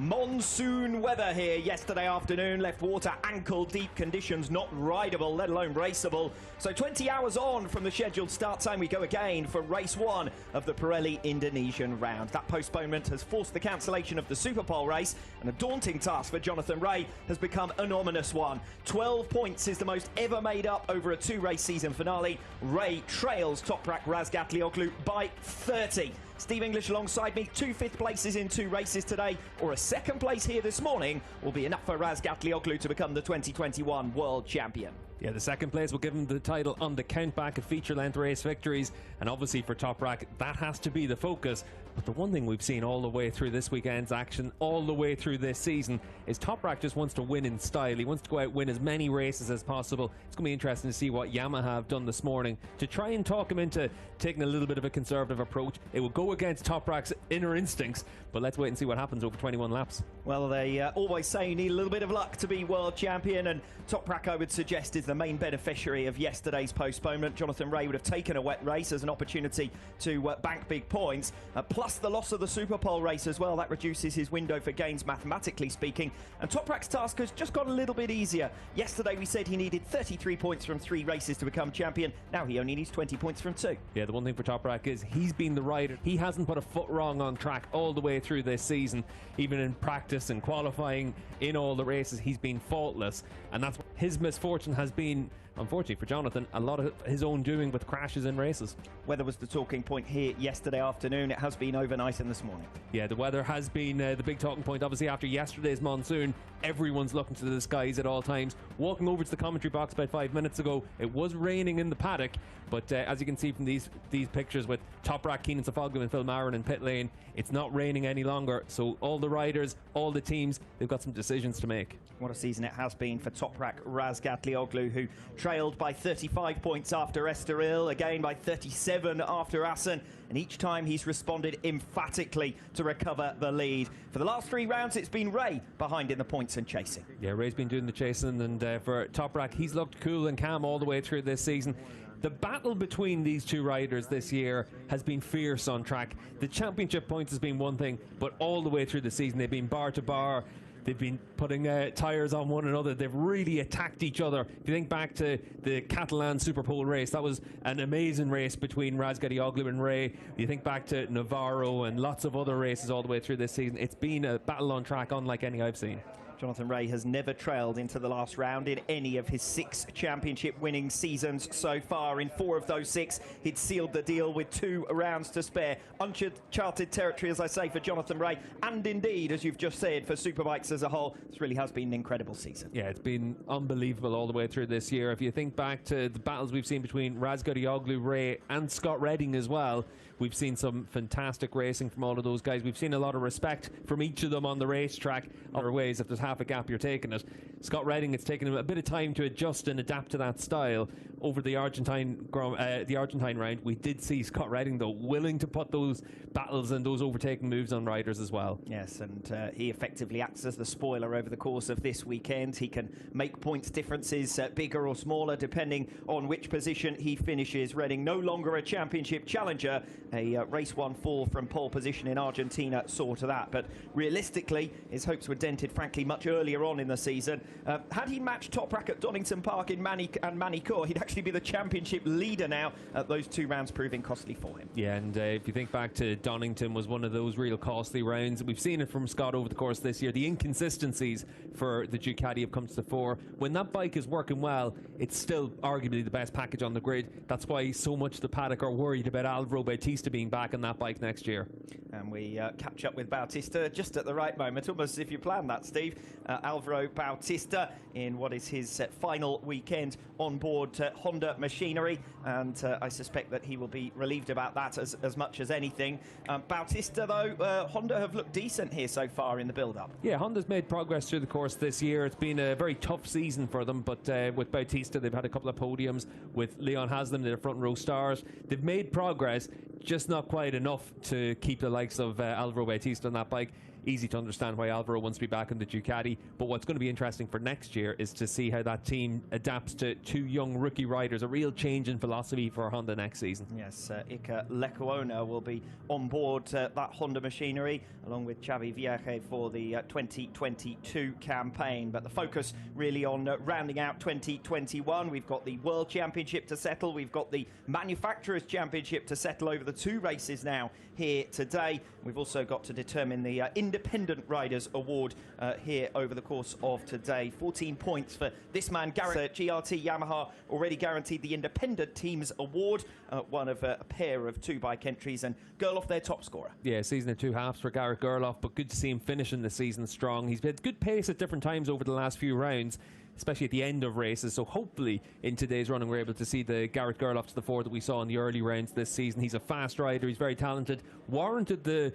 Monsoon weather here yesterday afternoon left water ankle deep, conditions not rideable, let alone raceable. So 20 hours on from the scheduled start time, we go again for race one of the Pirelli Indonesian round. That postponement has forced the cancellation of the Superpole race, and a daunting task for Jonathan Rea has become an ominous one. 12 points is the most ever made up over a two-race season finale. Rea trails Toprak Razgatlioglu by 30. Steve English alongside me, 2 fifth places in 2 races today, or a second place here this morning will be enough for Razgatlioglu to become the 2021 world champion. Yeah, the second place will give him the title on the countback of feature-length race victories, and obviously for Toprak, that has to be the focus. But the one thing we've seen all the way through this weekend's action, all the way through this season, is Toprak just wants to win in style. He wants to go out and win as many races as possible. It's going to be interesting to see what Yamaha have done this morning to try and talk him into taking a little bit of a conservative approach. It will go against Toprak's inner instincts, but let's wait and see what happens over 21 laps. Well, they always say you need a little bit of luck to be world champion, and Toprak, I would suggest, is the main beneficiary of yesterday's postponement. Jonathan Rea would have taken a wet race as an opportunity to bank big points, plus the loss of the Superpole race as well. That reduces his window for gains, mathematically speaking, and Toprak's task has just got a little bit easier. Yesterday we said he needed 33 points from 3 races to become champion. Now he only needs 20 points from 2. Yeah, the one thing for Toprak is he's been the rider. He hasn't put a foot wrong on track all the way through this season. Even in practice and qualifying, in all the races, he's been faultless, and that's his misfortune has been, unfortunately for Jonathan, a lot of his own doing with crashes in races. Weather was the talking point here yesterday afternoon. It has been overnight and this morning. Yeah, the weather has been the big talking point. Obviously, after yesterday's monsoon, everyone's looking to the skies at all times. Walking over to the commentary box about 5 minutes ago, it was raining in the paddock, but as you can see from these pictures with Toprak, Keenan Safoglu and Phil Marin in pit lane, it's not raining any longer. So all the riders, all the teams, they've got some decisions to make. What a season it has been for Toprak Razgatlioglu, who trailed by 35 points after Estoril, again by 37 after Assen, and each time he's responded emphatically to recover the lead. For the last 3 rounds, it's been Rea behind in the points and chasing. Yeah, Rea's been doing the chasing, and for Toprak, he's looked cool and calm all the way through this season. The battle between these two riders this year has been fierce on track. The championship points has been one thing, but all the way through the season, they've been bar to bar. They've been putting tyres on one another. They've really attacked each other. If you think back to the Catalan Superpole race, that was an amazing race between Razgatlioglu and Rea. You think back to Navarro and lots of other races all the way through this season. It's been a battle on track unlike any I've seen. Jonathan Rea has never trailed into the last round in any of his 6 championship-winning seasons so far. In 4 of those 6, he'd sealed the deal with 2 rounds to spare. Uncharted territory, as I say, for Jonathan Rea, and indeed, as you've just said, for Superbikes as a whole. This really has been an incredible season. Yeah, it's been unbelievable all the way through this year. If you think back to the battles we've seen between Razgatlioglu, Rea, and Scott Redding as well, we've seen some fantastic racing from all of those guys. We've seen a lot of respect from each of them on the racetrack. Other ways, if there's half a gap, you're taking it. Scott Redding, it's taken him a bit of time to adjust and adapt to that style over the Argentine round. We did see Scott Redding, though, willing to put those battles and those overtaking moves on riders as well. Yes, and he effectively acts as the spoiler over the course of this weekend. He can make points differences bigger or smaller depending on which position he finishes. Redding, no longer a championship challenger. A race 1 fall from pole position in Argentina saw to that, but realistically his hopes were dented frankly much earlier on in the season. Had he matched Toprak at Donington Park in Manicourt, he'd actually be the championship leader now. Those 2 rounds proving costly for him. Yeah, and if you think back to Donington, was one of those real costly rounds. We've seen it from Scott over the course of this year. The inconsistencies for the Ducati have come to the fore. When that bike is working well, it's still arguably the best package on the grid. That's why so much of the paddock are worried about Alvaro Bautista being back on that bike next year. And we catch up with Bautista just at the right moment, almost as if you planned that, Steve. Alvaro Bautista in what is his final weekend on board Honda machinery, and I suspect that he will be relieved about that as much as anything. Bautista, though, Honda have looked decent here so far in the build-up. Yeah, Honda's made progress through the course this year. It's been a very tough season for them, but with Bautista, they've had a couple of podiums. With Leon Haslam, they're front row stars. They've made progress, just not quite enough to keep the likes of Alvaro Bautista on that bike. Easy to understand why Alvaro wants to be back in the Ducati. Bugatti. But what's going to be interesting for next year is to see how that team adapts to two young rookie riders, a real change in philosophy for Honda next season. Yes, Ika Lekuona will be on board that Honda machinery, along with Xavi Vierge for the 2022 campaign. But the focus really on rounding out 2021. We've got the World Championship to settle. We've got the Manufacturers Championship to settle over the two races now here today. We've also got to determine the Independent Riders Award here over the course of today. 14 points for this man, Garrett. GRT Yamaha already guaranteed the Independent Teams Award, one of a pair of two bike entries, and Gerloff their top scorer. Yeah, season of two halves for Garrett Gerloff, but good to see him finishing the season strong. He's had good pace at different times over the last few rounds, especially at the end of races. So hopefully in today's running we're able to see the Garrett Gerloff to the fore that we saw in the early rounds this season. He's a fast rider, he's very talented, warranted the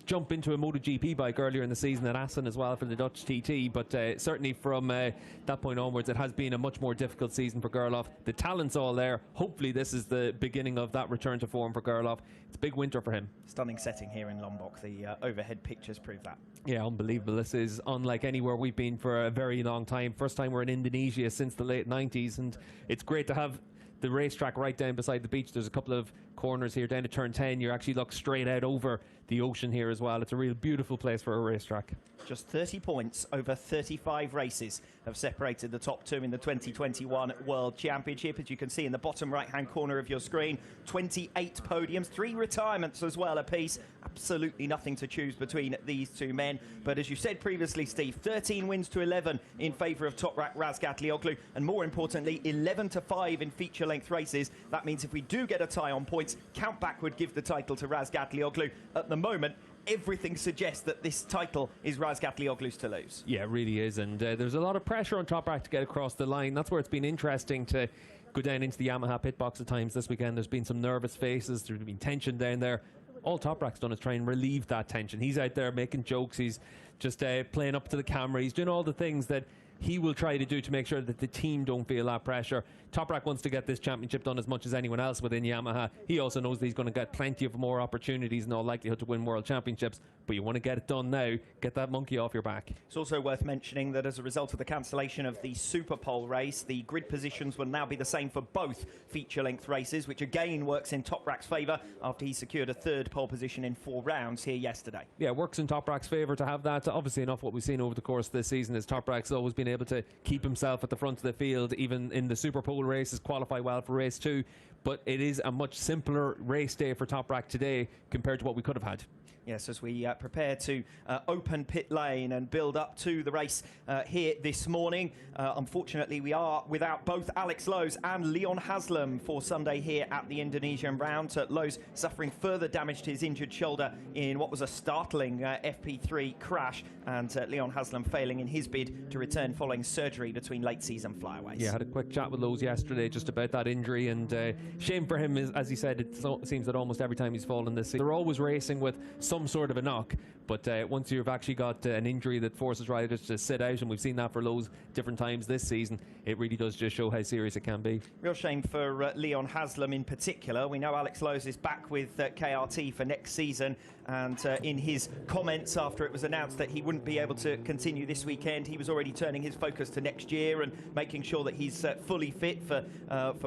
jump into a MotoGP bike earlier in the season at Assen as well for the Dutch TT, but certainly from that point onwards it has been a much more difficult season for Gerloff. The talent's all there. Hopefully this is the beginning of that return to form for Gerloff. It's a big winter for him. Stunning setting here in Lombok. The overhead pictures prove that. Yeah, unbelievable. This is unlike anywhere we've been for a very long time. First time we're in Indonesia since the late 90s, and it's great to have the racetrack right down beside the beach. There's a couple of corners here down to turn 10. You actually look straight out over the ocean here as well. It's a real beautiful place for a racetrack. Just 30 points over 35 races have separated the top two in the 2021 World Championship. As you can see in the bottom right-hand corner of your screen, 28 podiums, 3 retirements as well apiece. Absolutely nothing to choose between these two men. But as you said previously, Steve, 13 wins to 11 in favour of Toprak Razgatlioglu, and more importantly, 11 to 5 in feature-length races. That means if we do get a tie on points, count back would give the title to Razgatlioglu. At the moment, everything suggests that this title is Razgatlioglu's to lose. Yeah, it really is, and there's a lot of pressure on Toprak to get across the line. That's where it's been interesting to go down into the Yamaha pit box at times this weekend. There's been some nervous faces, there's been tension down there. All Toprak's done is try and relieve that tension. He's out there making jokes, he's just playing up to the camera, he's doing all the things that he will try to do to make sure that the team don't feel that pressure. Toprak wants to get this championship done as much as anyone else within Yamaha. He also knows that he's going to get plenty of more opportunities in all likelihood to win world championships, but you want to get it done now, get that monkey off your back. It's also worth mentioning that as a result of the cancellation of the Super Pole race, the grid positions will now be the same for both feature-length races, which again works in Toprak's favour after he secured a third pole position in 4 rounds here yesterday. Yeah, it works in Toprak's favour to have that. Obviously enough what we've seen over the course of this season is Toprak's always been able to keep himself at the front of the field, even in the Super Pole races, qualify well for race 2, but it is a much simpler race day for Toprak today compared to what we could have had. Yes, as we prepare to open pit lane and build up to the race here this morning. Unfortunately, we are without both Alex Lowes and Leon Haslam for Sunday here at the Indonesian round. Lowes suffering further damage to his injured shoulder in what was a startling FP3 crash, and Leon Haslam failing in his bid to return following surgery between late season flyaways. Yeah, I had a quick chat with Lowes yesterday just about that injury, and shame for him, as he said, it seems that almost every time he's fallen this season, they're always racing with some sort of a knock, but once you've actually got an injury that forces riders to sit out, and we've seen that for Lowes different times this season, it really does just show how serious it can be. Real shame for Leon Haslam in particular. We know Alex Lowes is back with KRT for next season, and in his comments after it was announced that he wouldn't be able to continue this weekend, he was already turning his focus to next year and making sure that he's fully fit for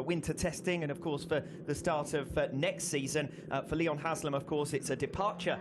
winter testing and of course for the start of next season. For Leon Haslam, of course, it's a departure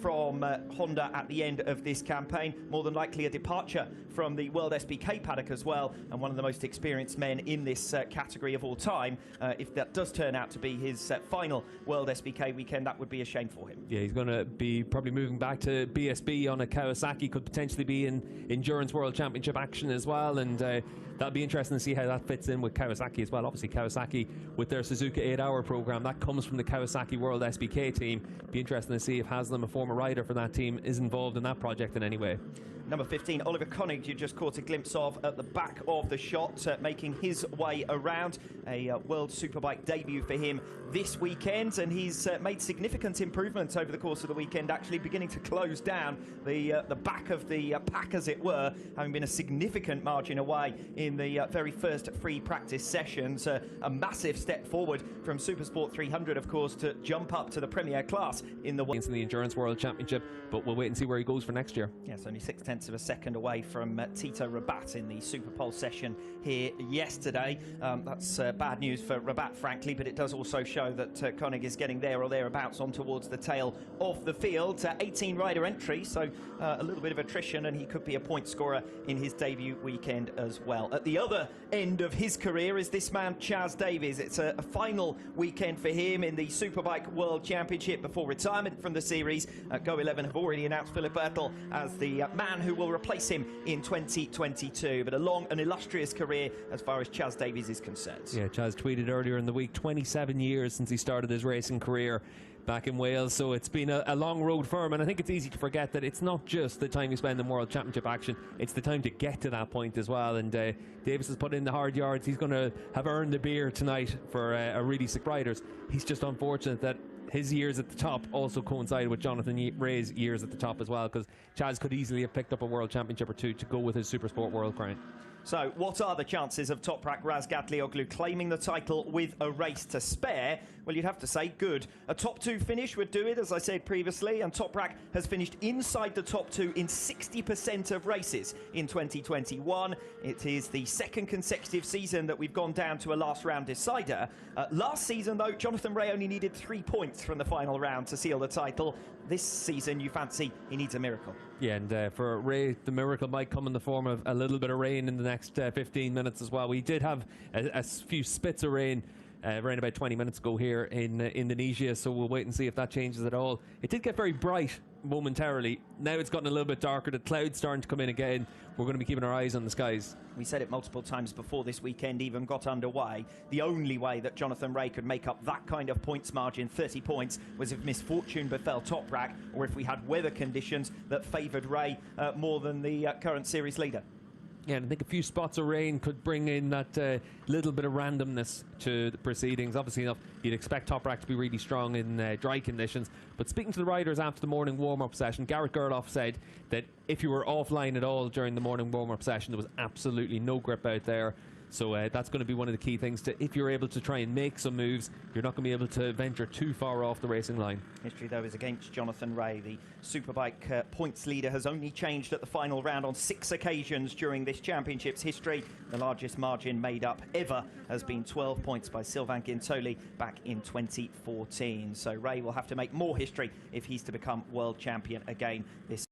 from Honda at the end of this campaign, more than likely a departure from the World SBK paddock as well, and one of the most experienced men in this category of all time. If that does turn out to be his final World SBK weekend, that would be a shame for him. Yeah, he's going to be probably moving back to BSB on a Kawasaki, could potentially be in Endurance World Championship action as well, and that'll be interesting to see how that fits in with Kawasaki as well. Obviously Kawasaki with their Suzuka 8-hour program, that comes from the Kawasaki World SBK team. Be interesting to see if Haslam, a former rider for that team, is involved in that project in any way. Number 15, Oliver Koenig, you just caught a glimpse of at the back of the shot, making his way around. A World Superbike debut for him this weekend, and he's made significant improvements over the course of the weekend, actually beginning to close down the back of the pack, as it were, having been a significant margin away in the very first free practice sessions. A massive step forward from Supersport 300, of course, to jump up to the Premier class in the Endurance World Championship, but we'll wait and see where he goes for next year. Yes, only 0.6 of a second away from Tito Rabat in the Superpole session here yesterday. That's bad news for Rabat, frankly, but it does also show that Koenig is getting there or thereabouts on towards the tail of the field. 18 rider entry, so a little bit of attrition, and he could be a point scorer in his debut weekend as well. At the other end of his career is this man, Chaz Davies. It's a final weekend for him in the Superbike World Championship before retirement from the series. Go 11 have already announced Philip Ertl as the man who will replace him in 2022. But a long and illustrious career as far as Chaz Davies is concerned. Yeah, Chaz tweeted earlier in the week, 27 years since he started his racing career back in Wales, so it's been a long road for him, and I think it's easy to forget that it's not just the time you spend in World Championship action, it's the time to get to that point as well. And Davis has put in the hard yards. He's going to have earned the beer tonight for a really sick riders. He's just unfortunate that his years at the top also coincided with Jonathan Ray's years at the top as well, because Chaz could easily have picked up a World Championship or two to go with his Supersport World crown. So what are the chances of Toprak Razgatlioglu claiming the title with a race to spare? Well, you'd have to say good. A top two finish would do it, as I said previously, and Toprak has finished inside the top two in 60% of races in 2021. It is the second consecutive season that we've gone down to a last round decider. Last season, though, Jonathan Ray only needed 3 points from the final round to seal the title. This season, you fancy he needs a miracle. Yeah, and for Ray, the miracle might come in the form of a little bit of rain in the next 15 minutes as well. We did have a few spits of rain around about 20 minutes ago here in Indonesia, so we'll wait and see if that changes at all. It did get very bright momentarily. Now it's gotten a little bit darker. The clouds starting to come in again. We're going to be keeping our eyes on the skies. We said it multiple times before this weekend even got underway. The only way that Jonathan Ray could make up that kind of points margin, 30 points, was if misfortune befell Toprak, or if we had weather conditions that favoured Ray more than the current series leader. Yeah, and I think a few spots of rain could bring in that little bit of randomness to the proceedings. Obviously enough, you'd expect Toprak to be really strong in dry conditions. But speaking to the riders after the morning warm-up session, Garrett Gerloff said that if you were offline at all during the morning warm-up session, there was absolutely no grip out there. So that's going to be one of the key things to, if you're able to try and make some moves, you're not going to be able to venture too far off the racing line. History, though, is against Jonathan Ray. The Superbike points leader has only changed at the final round on 6 occasions during this championship's history. The largest margin made up ever has been 12 points by Sylvain Guintoli back in 2014. So Ray will have to make more history if he's to become world champion again this